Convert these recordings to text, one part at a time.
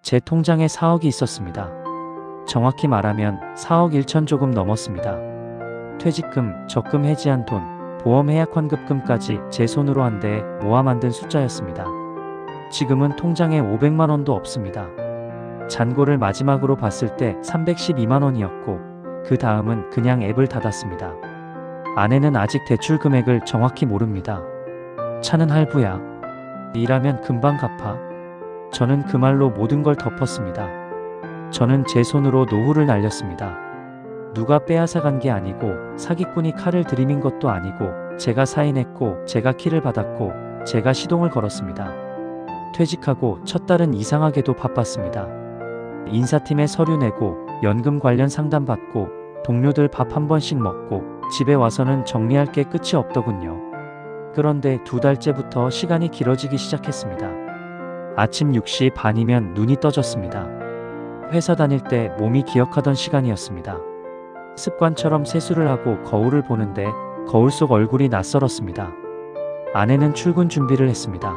제 통장에 4억이 있었습니다. 정확히 말하면 4억 1천 조금 넘었습니다. 퇴직금, 적금 해지한 돈, 보험 해약 환급금까지 제 손으로 한 대 모아 만든 숫자였습니다. 지금은 통장에 500만 원도 없습니다. 잔고를 마지막으로 봤을 때 312만 원이었고 그 다음은 그냥 앱을 닫았습니다. 아내는 아직 대출 금액을 정확히 모릅니다. 차는 할부야. 일하면 금방 갚아. 저는 그 말로 모든 걸 덮었습니다. 저는 제 손으로 노후를 날렸습니다. 누가 빼앗아간 게 아니고 사기꾼이 칼을 들이민 것도 아니고 제가 사인했고 제가 키를 받았고 제가 시동을 걸었습니다. 퇴직하고 첫 달은 이상하게도 바빴습니다. 인사팀에 서류 내고 연금 관련 상담 받고 동료들 밥 한 번씩 먹고 집에 와서는 정리할 게 끝이 없더군요. 그런데 2달째부터 시간이 길어지기 시작했습니다. 아침 6시 반이면 눈이 떠졌습니다. 회사 다닐 때 몸이 기억하던 시간이었습니다. 습관처럼 세수를 하고 거울을 보는데 거울 속 얼굴이 낯설었습니다. 아내는 출근 준비를 했습니다.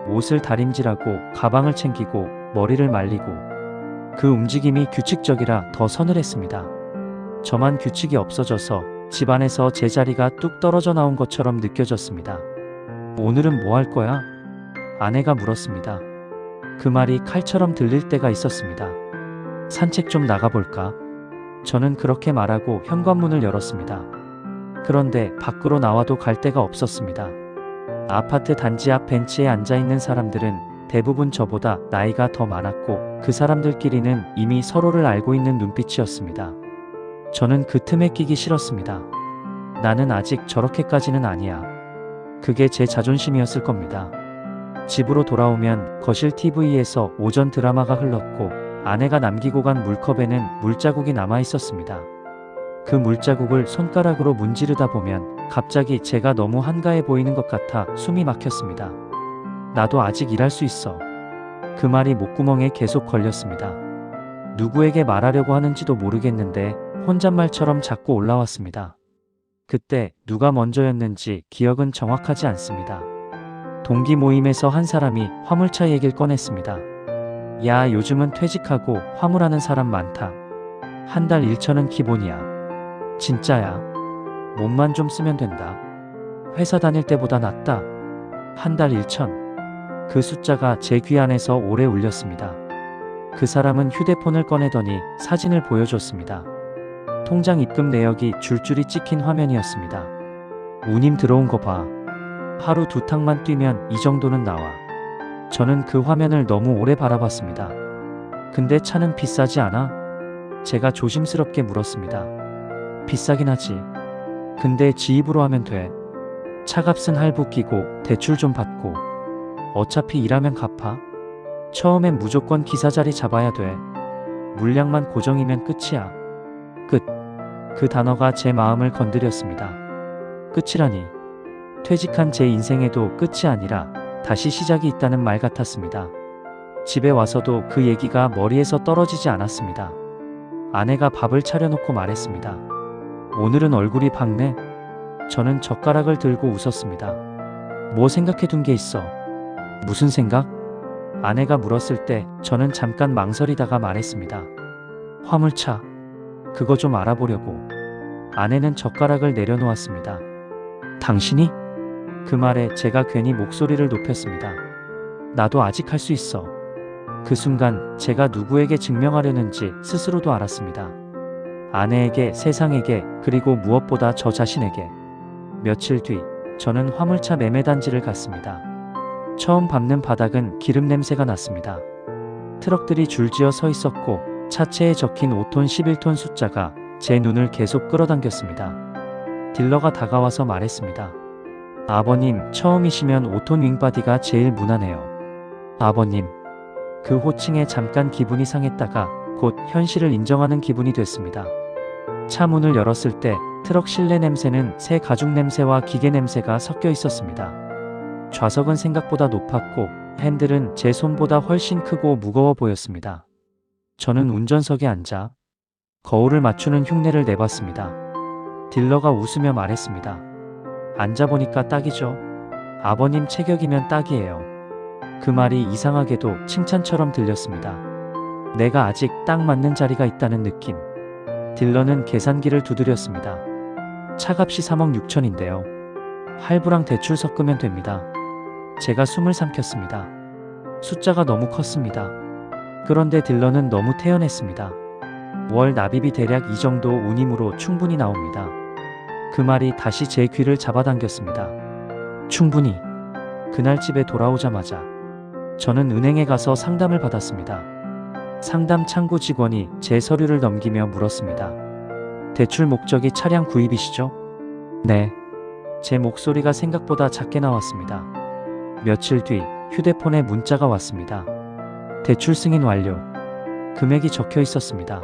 옷을 다림질하고 가방을 챙기고 머리를 말리고 그 움직임이 규칙적이라 더 서늘했습니다. 저만 규칙이 없어져서 집안에서 제 자리가 뚝 떨어져 나온 것처럼 느껴졌습니다. 오늘은 뭐 할 거야? 아내가 물었습니다. 그 말이 칼처럼 들릴 때가 있었습니다. 산책 좀 나가볼까? 저는 그렇게 말하고 현관문을 열었습니다. 그런데 밖으로 나와도 갈 데가 없었습니다. 아파트 단지 앞 벤치에 앉아있는 사람들은 대부분 저보다 나이가 더 많았고 그 사람들끼리는 이미 서로를 알고 있는 눈빛이었습니다. 저는 그 틈에 끼기 싫었습니다. 나는 아직 저렇게까지는 아니야. 그게 제 자존심이었을 겁니다. 집으로 돌아오면 거실 TV에서 오전 드라마가 흘렀고 아내가 남기고 간 물컵에는 물자국이 남아 있었습니다. 그 물자국을 손가락으로 문지르다 보면 갑자기 제가 너무 한가해 보이는 것 같아 숨이 막혔습니다. 나도 아직 일할 수 있어. 그 말이 목구멍에 계속 걸렸습니다. 누구에게 말하려고 하는지도 모르겠는데 혼잣말처럼 자꾸 올라왔습니다. 그때 누가 먼저였는지 기억은 정확하지 않습니다. 동기 모임에서 한 사람이 화물차 얘기를 꺼냈습니다. 야, 요즘은 퇴직하고 화물하는 사람 많다. 한 달 1천은 기본이야. 진짜야. 몸만 좀 쓰면 된다. 회사 다닐 때보다 낫다. 한 달 1천. 그 숫자가 제 귀 안에서 오래 울렸습니다. 그 사람은 휴대폰을 꺼내더니 사진을 보여줬습니다. 통장 입금 내역이 줄줄이 찍힌 화면이었습니다. 운임 들어온 거 봐. 하루 2탕만 뛰면 이 정도는 나와. 저는 그 화면을 너무 오래 바라봤습니다. 근데 차는 비싸지 않아? 제가 조심스럽게 물었습니다. 비싸긴 하지. 근데 지입으로 하면 돼. 차값은 할부 끼고 대출 좀 받고. 어차피 일하면 갚아. 처음엔 무조건 기사 자리 잡아야 돼. 물량만 고정이면 끝이야. 끝. 그 단어가 제 마음을 건드렸습니다. 끝이라니. 퇴직한 제 인생에도 끝이 아니라 다시 시작이 있다는 말 같았습니다. 집에 와서도 그 얘기가 머리에서 떨어지지 않았습니다. 아내가 밥을 차려놓고 말했습니다. 오늘은 얼굴이 밝네. 저는 젓가락을 들고 웃었습니다. 뭐 생각해둔 게 있어? 무슨 생각? 아내가 물었을 때 저는 잠깐 망설이다가 말했습니다. 화물차. 그거 좀 알아보려고. 아내는 젓가락을 내려놓았습니다. 당신이? 그 말에 제가 괜히 목소리를 높였습니다. 나도 아직 할 수 있어. 그 순간 제가 누구에게 증명하려는지 스스로도 알았습니다. 아내에게, 세상에게, 그리고 무엇보다 저 자신에게. 며칠 뒤 저는 화물차 매매단지를 갔습니다. 처음 밟는 바닥은 기름 냄새가 났습니다. 트럭들이 줄지어 서 있었고 차체에 적힌 5톤 11톤 숫자가 제 눈을 계속 끌어당겼습니다. 딜러가 다가와서 말했습니다. 아버님, 처음이시면 5톤 윙바디가 제일 무난해요. 아버님. 그 호칭에 잠깐 기분이 상했다가 곧 현실을 인정하는 기분이 됐습니다. 차 문을 열었을 때 트럭 실내 냄새는 새 가죽 냄새와 기계 냄새가 섞여 있었습니다. 좌석은 생각보다 높았고 핸들은 제 손보다 훨씬 크고 무거워 보였습니다. 저는 운전석에 앉아 거울을 맞추는 흉내를 내봤습니다. 딜러가 웃으며 말했습니다. 앉아보니까 딱이죠. 아버님 체격이면 딱이에요. 그 말이 이상하게도 칭찬처럼 들렸습니다. 내가 아직 딱 맞는 자리가 있다는 느낌. 딜러는 계산기를 두드렸습니다. 차값이 3억 6천인데요. 할부랑 대출 섞으면 됩니다. 제가 숨을 삼켰습니다. 숫자가 너무 컸습니다. 그런데 딜러는 너무 태연했습니다. 월 납입이 대략 이 정도 운임으로 충분히 나옵니다. 그 말이 다시 제 귀를 잡아당겼습니다. 충분히. 그날 집에 돌아오자마자 저는 은행에 가서 상담을 받았습니다. 상담 창구 직원이 제 서류를 넘기며 물었습니다. 대출 목적이 차량 구입이시죠? 네. 제 목소리가 생각보다 작게 나왔습니다. 며칠 뒤 휴대폰에 문자가 왔습니다. 대출 승인 완료. 금액이 적혀 있었습니다.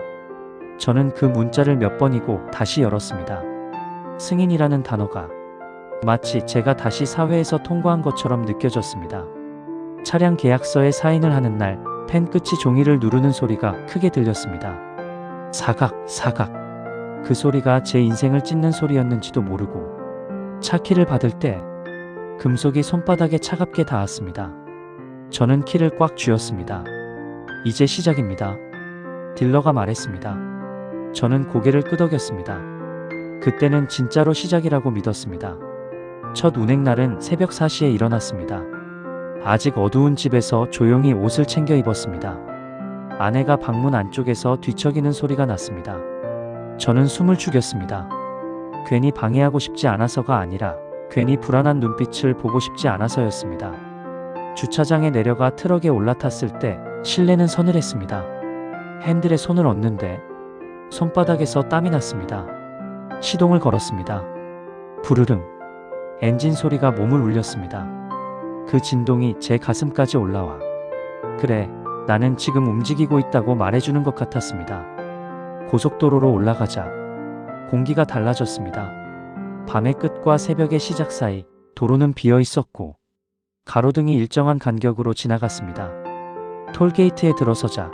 저는 그 문자를 몇 번이고 다시 열었습니다. 승인이라는 단어가 마치 제가 다시 사회에서 통과한 것처럼 느껴졌습니다. 차량 계약서에 사인을 하는 날 펜 끝이 종이를 누르는 소리가 크게 들렸습니다. 사각, 사각. 그 소리가 제 인생을 찢는 소리였는지도 모르고 차 키를 받을 때 금속이 손바닥에 차갑게 닿았습니다. 저는 키를 꽉 쥐었습니다. 이제 시작입니다. 딜러가 말했습니다. 저는 고개를 끄덕였습니다. 그때는 진짜로 시작이라고 믿었습니다. 첫 운행날은 새벽 4시에 일어났습니다. 아직 어두운 집에서 조용히 옷을 챙겨 입었습니다. 아내가 방문 안쪽에서 뒤척이는 소리가 났습니다. 저는 숨을 죽였습니다. 괜히 방해하고 싶지 않아서가 아니라 괜히 불안한 눈빛을 보고 싶지 않아서였습니다. 주차장에 내려가 트럭에 올라탔을 때 실내는 서늘했습니다. 핸들에 손을 얹는데 손바닥에서 땀이 났습니다. 시동을 걸었습니다. 부르릉. 엔진 소리가 몸을 울렸습니다. 그 진동이 제 가슴까지 올라와 그래, 나는 지금 움직이고 있다고 말해주는 것 같았습니다. 고속도로로 올라가자 공기가 달라졌습니다. 밤의 끝과 새벽의 시작 사이 도로는 비어 있었고 가로등이 일정한 간격으로 지나갔습니다. 톨게이트에 들어서자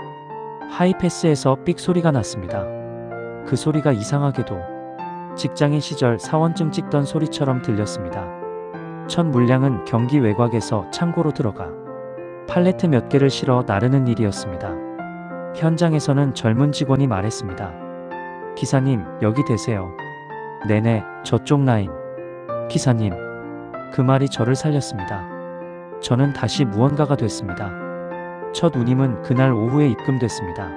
하이패스에서 삑 소리가 났습니다. 그 소리가 이상하게도 직장인 시절 사원증 찍던 소리처럼 들렸습니다. 첫 물량은 경기 외곽에서 창고로 들어가 팔레트 몇 개를 실어 나르는 일이었습니다. 현장에서는 젊은 직원이 말했습니다. 기사님, 여기 되세요. 네네, 저쪽 라인. 기사님. 그 말이 저를 살렸습니다. 저는 다시 무언가가 됐습니다. 첫 운임은 그날 오후에 입금됐습니다.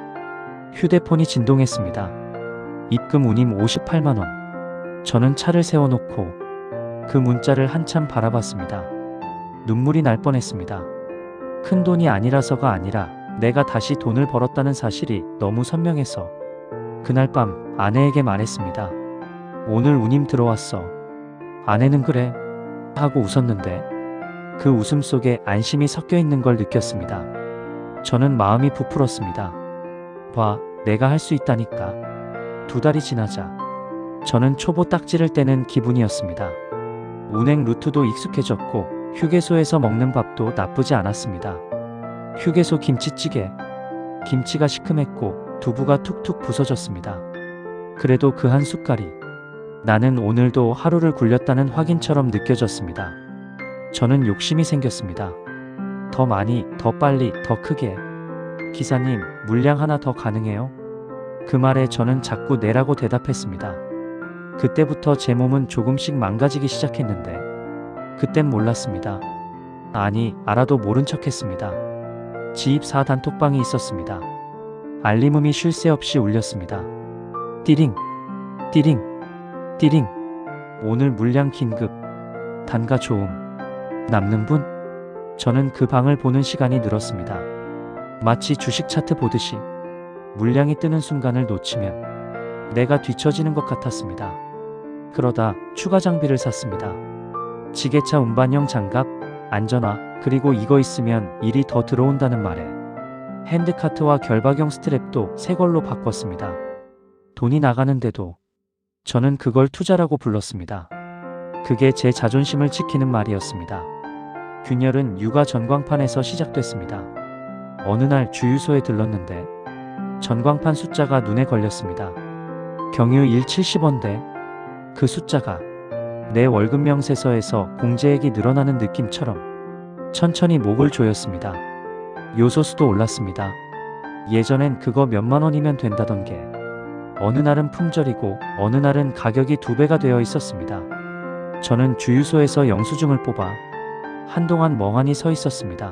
휴대폰이 진동했습니다. 입금 운임 58만원. 저는 차를 세워놓고 그 문자를 한참 바라봤습니다. 눈물이 날 뻔했습니다. 큰 돈이 아니라서가 아니라 내가 다시 돈을 벌었다는 사실이 너무 선명해서 그날 밤 아내에게 말했습니다. 오늘 운임 들어왔어. 아내는 그래? 하고 웃었는데 그 웃음 속에 안심이 섞여 있는 걸 느꼈습니다. 저는 마음이 부풀었습니다. 봐, 내가 할 수 있다니까. 2달이 지나자 저는 초보 딱지를 떼는 기분이었습니다. 운행 루트도 익숙해졌고 휴게소에서 먹는 밥도 나쁘지 않았습니다. 휴게소 김치찌개. 김치가 시큼했고 두부가 툭툭 부서졌습니다. 그래도 그 한 숟갈이 나는 오늘도 하루를 굴렸다는 확인처럼 느껴졌습니다. 저는 욕심이 생겼습니다. 더 많이, 더 빨리, 더 크게. 기사님, 물량 하나 더 가능해요? 그 말에 저는 자꾸 내라고 대답했습니다. 그때부터 제 몸은 조금씩 망가지기 시작했는데 그땐 몰랐습니다. 아니, 알아도 모른 척했습니다. 지입 4단톡방이 있었습니다. 알림음이 쉴 새 없이 울렸습니다. 띠링, 띠링, 띠링. 오늘 물량 긴급. 단가 좋음. 남는 분? 저는 그 방을 보는 시간이 늘었습니다. 마치 주식 차트 보듯이 물량이 뜨는 순간을 놓치면 내가 뒤처지는 것 같았습니다. 그러다 추가 장비를 샀습니다. 지게차 운반용 장갑, 안전화, 그리고 이거 있으면 일이 더 들어온다는 말에 핸드카트와 결박용 스트랩도 새 걸로 바꿨습니다. 돈이 나가는데도 저는 그걸 투자라고 불렀습니다. 그게 제 자존심을 지키는 말이었습니다. 균열은 육아 전광판에서 시작됐습니다. 어느 날 주유소에 들렀는데 전광판 숫자가 눈에 걸렸습니다. 경유일 70원대. 그 숫자가 내 월급 명세서에서 공제액이 늘어나는 느낌처럼 천천히 목을 조였습니다. 요소수도 올랐습니다. 예전엔 그거 몇만 원이면 된다던 게 어느 날은 품절이고 어느 날은 가격이 2배가 되어 있었습니다. 저는 주유소에서 영수증을 뽑아 한동안 멍하니 서 있었습니다.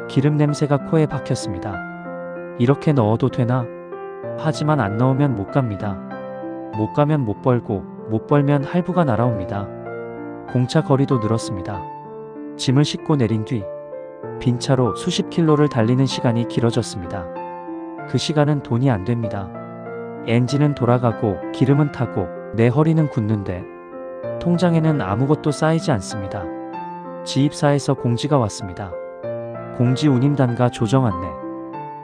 기름 냄새가 코에 박혔습니다. 이렇게 넣어도 되나? 하지만 안 넣으면 못 갑니다. 못 가면 못 벌고 못 벌면 할부가 날아옵니다. 공차 거리도 늘었습니다. 짐을 싣고 내린 뒤 빈 차로 수십 킬로를 달리는 시간이 길어졌습니다. 그 시간은 돈이 안 됩니다. 엔진은 돌아가고 기름은 타고 내 허리는 굳는데 통장에는 아무것도 쌓이지 않습니다. 지입사에서 공지가 왔습니다. 공지 운임단가 조정 안내.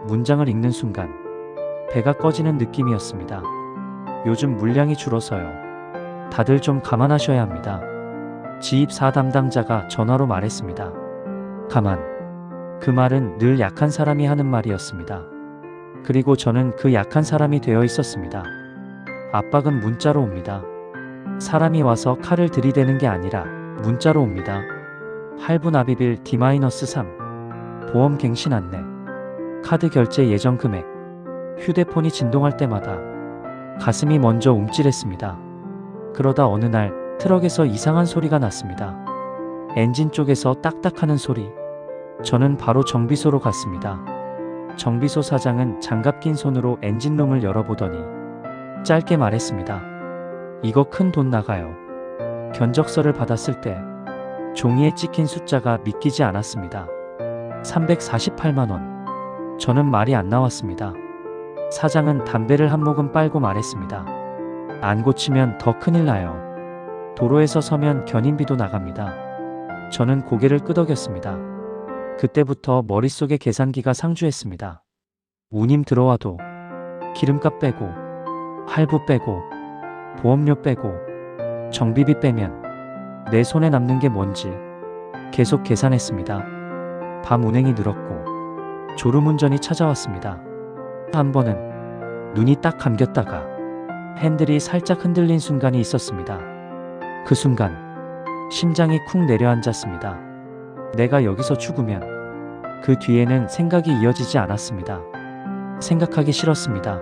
문장을 읽는 순간 배가 꺼지는 느낌이었습니다. 요즘 물량이 줄어서요. 다들 좀 감안하셔야 합니다. 지입사 담당자가 전화로 말했습니다. 가만. 그 말은 늘 약한 사람이 하는 말이었습니다. 그리고 저는 그 약한 사람이 되어 있었습니다. 압박은 문자로 옵니다. 사람이 와서 칼을 들이대는 게 아니라 문자로 옵니다. 할부 납입일 D-3, 보험 갱신 안내, 카드 결제 예정 금액. 휴대폰이 진동할 때마다 가슴이 먼저 움찔했습니다. 그러다 어느 날 트럭에서 이상한 소리가 났습니다. 엔진 쪽에서 딱딱하는 소리. 저는 바로 정비소로 갔습니다. 정비소 사장은 장갑 낀 손으로 엔진룸을 열어보더니 짧게 말했습니다. 이거 큰 돈 나가요. 견적서를 받았을 때 종이에 찍힌 숫자가 믿기지 않았습니다. 348만 원. 저는 말이 안 나왔습니다. 사장은 담배를 한 모금 빨고 말했습니다. 안 고치면 더 큰일 나요. 도로에서 서면 견인비도 나갑니다. 저는 고개를 끄덕였습니다. 그때부터 머릿속에 계산기가 상주했습니다. 운임 들어와도 기름값 빼고 할부 빼고 보험료 빼고 정비비 빼면 내 손에 남는 게 뭔지 계속 계산했습니다. 밤 운행이 늘었고 졸음운전이 찾아왔습니다. 한 번은 눈이 딱 감겼다가 핸들이 살짝 흔들린 순간이 있었습니다. 그 순간 심장이 쿵 내려앉았습니다. 내가 여기서 죽으면 그 뒤에는 생각이 이어지지 않았습니다. 생각하기 싫었습니다.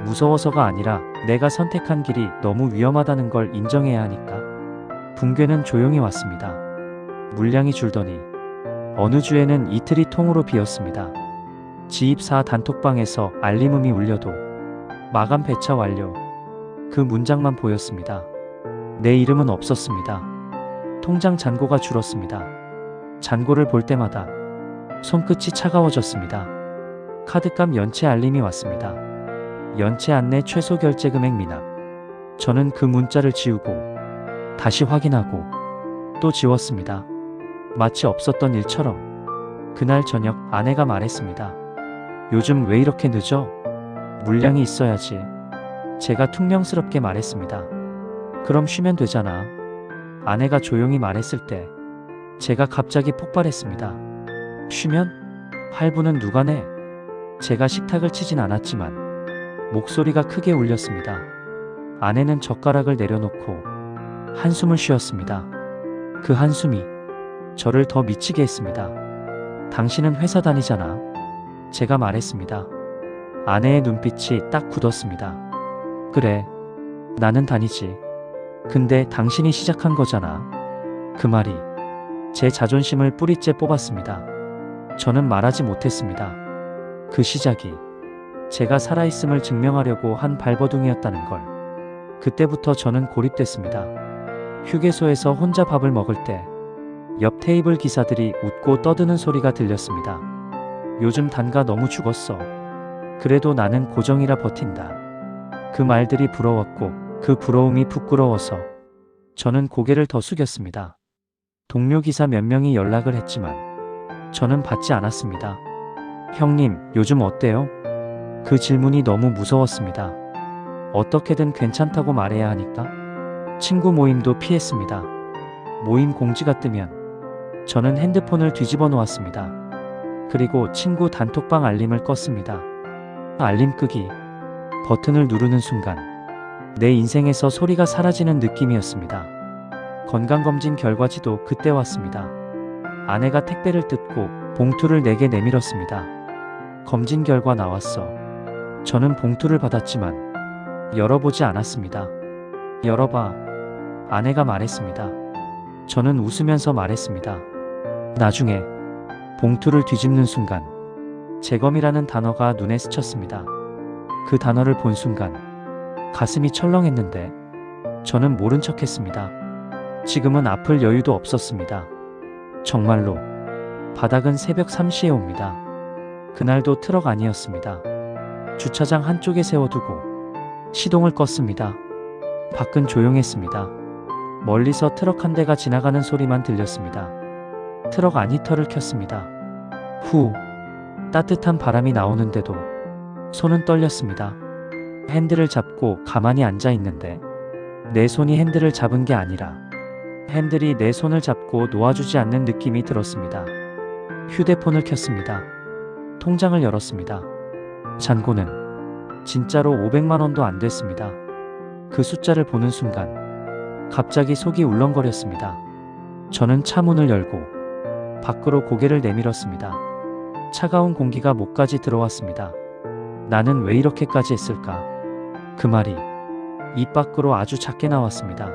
무서워서가 아니라 내가 선택한 길이 너무 위험하다는 걸 인정해야 하니까. 붕괴는 조용히 왔습니다. 물량이 줄더니 어느 주에는 이틀이 통으로 비었습니다. 지입사 단톡방에서 알림음이 울려도 마감 배차 완료. 그 문장만 보였습니다. 내 이름은 없었습니다. 통장 잔고가 줄었습니다. 잔고를 볼 때마다 손끝이 차가워졌습니다. 카드값 연체 알림이 왔습니다. 연체 안내 최소 결제 금액 미납. 저는 그 문자를 지우고 다시 확인하고 또 지웠습니다. 마치 없었던 일처럼. 그날 저녁 아내가 말했습니다. 요즘 왜 이렇게 늦어? 물량이 있어야지. 제가 퉁명스럽게 말했습니다. 그럼 쉬면 되잖아. 아내가 조용히 말했을 때 제가 갑자기 폭발했습니다. 쉬면? 할부는 누가 내? 제가 식탁을 치진 않았지만 목소리가 크게 울렸습니다. 아내는 젓가락을 내려놓고 한숨을 쉬었습니다. 그 한숨이 저를 더 미치게 했습니다. 당신은 회사 다니잖아. 제가 말했습니다. 아내의 눈빛이 딱 굳었습니다. 그래, 나는 다니지. 근데 당신이 시작한 거잖아. 그 말이 제 자존심을 뿌리째 뽑았습니다. 저는 말하지 못했습니다. 그 시작이 제가 살아있음을 증명하려고 한 발버둥이었다는 걸. 그때부터 저는 고립됐습니다. 휴게소에서 혼자 밥을 먹을 때 옆 테이블 기사들이 웃고 떠드는 소리가 들렸습니다. 요즘 단가 너무 죽었어. 그래도 나는 고정이라 버틴다. 그 말들이 부러웠고 그 부러움이 부끄러워서 저는 고개를 더 숙였습니다. 동료 기사 몇 명이 연락을 했지만 저는 받지 않았습니다. 형님, 요즘 어때요? 그 질문이 너무 무서웠습니다. 어떻게든 괜찮다고 말해야 하니까. 친구 모임도 피했습니다. 모임 공지가 뜨면 저는 핸드폰을 뒤집어 놓았습니다. 그리고 친구 단톡방 알림을 껐습니다. 알림 끄기 버튼을 누르는 순간 내 인생에서 소리가 사라지는 느낌이었습니다. 건강검진 결과지도 그때 왔습니다. 아내가 택배를 뜯고 봉투를 내게 내밀었습니다. 검진 결과 나왔어. 저는 봉투를 받았지만 열어보지 않았습니다. 열어봐. 아내가 말했습니다. 저는 웃으면서 말했습니다. 나중에 봉투를 뒤집는 순간 재검이라는 단어가 눈에 스쳤습니다. 그 단어를 본 순간 가슴이 철렁했는데 저는 모른 척했습니다. 지금은 아플 여유도 없었습니다. 정말로 바닥은 새벽 3시에 옵니다. 그날도 트럭 아니었습니다. 주차장 한쪽에 세워두고 시동을 껐습니다. 밖은 조용했습니다. 멀리서 트럭 한 대가 지나가는 소리만 들렸습니다. 트럭 안 히터를 켰습니다. 후, 따뜻한 바람이 나오는데도 손은 떨렸습니다. 핸들을 잡고 가만히 앉아 있는데 내 손이 핸들을 잡은 게 아니라 핸들이 내 손을 잡고 놓아주지 않는 느낌이 들었습니다. 휴대폰을 켰습니다. 통장을 열었습니다. 잔고는 진짜로 500만 원도 안 됐습니다. 그 숫자를 보는 순간 갑자기 속이 울렁거렸습니다. 저는 차 문을 열고 밖으로 고개를 내밀었습니다. 차가운 공기가 목까지 들어왔습니다. 나는 왜 이렇게까지 했을까? 그 말이 입 밖으로 아주 작게 나왔습니다.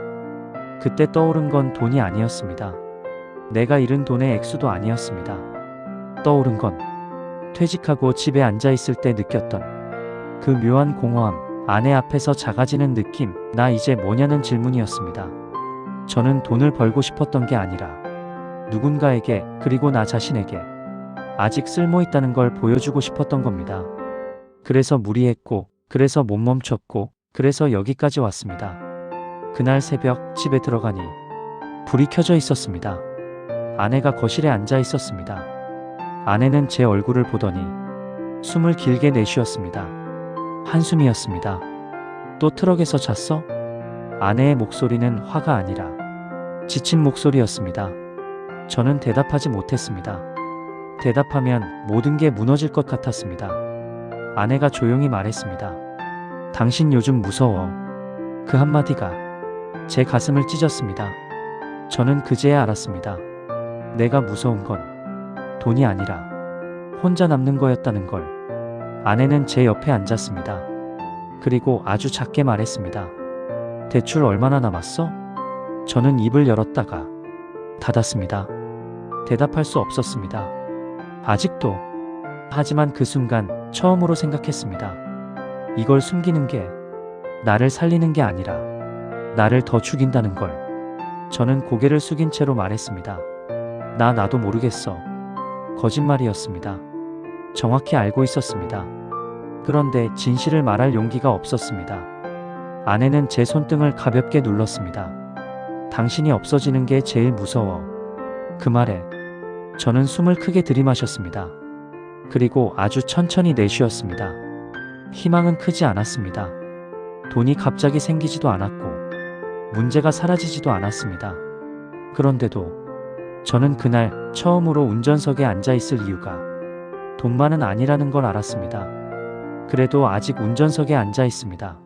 그때 떠오른 건 돈이 아니었습니다. 내가 잃은 돈의 액수도 아니었습니다. 떠오른 건 퇴직하고 집에 앉아 있을 때 느꼈던 그 묘한 공허함, 아내 앞에서 작아지는 느낌, 나 이제 뭐냐는 질문이었습니다. 저는 돈을 벌고 싶었던 게 아니라 누군가에게, 그리고 나 자신에게 아직 쓸모있다는 걸 보여주고 싶었던 겁니다. 그래서 무리했고, 그래서 못 멈췄고, 그래서 여기까지 왔습니다. 그날 새벽 집에 들어가니 불이 켜져 있었습니다. 아내가 거실에 앉아 있었습니다. 아내는 제 얼굴을 보더니 숨을 길게 내쉬었습니다. 한숨이었습니다. 또 트럭에서 잤어? 아내의 목소리는 화가 아니라 지친 목소리였습니다. 저는 대답하지 못했습니다. 대답하면 모든 게 무너질 것 같았습니다. 아내가 조용히 말했습니다. 당신 요즘 무서워. 그 한마디가 제 가슴을 찢었습니다. 저는 그제야 알았습니다. 내가 무서운 건 돈이 아니라 혼자 남는 거였다는 걸. 아내는 제 옆에 앉았습니다. 그리고 아주 작게 말했습니다. 대출 얼마나 남았어? 저는 입을 열었다가 닫았습니다. 대답할 수 없었습니다. 아직도. 하지만 그 순간 처음으로 생각했습니다. 이걸 숨기는 게 나를 살리는 게 아니라 나를 더 죽인다는 걸. 저는 고개를 숙인 채로 말했습니다. 나도 모르겠어. 거짓말이었습니다. 정확히 알고 있었습니다. 그런데 진실을 말할 용기가 없었습니다. 아내는 제 손등을 가볍게 눌렀습니다. 당신이 없어지는 게 제일 무서워. 그 말에 저는 숨을 크게 들이마셨습니다. 그리고 아주 천천히 내쉬었습니다. 희망은 크지 않았습니다. 돈이 갑자기 생기지도 않았고 문제가 사라지지도 않았습니다. 그런데도 저는 그날 처음으로 운전석에 앉아 있을 이유가 돈만은 아니라는 걸 알았습니다. 그래도 아직 운전석에 앉아 있습니다.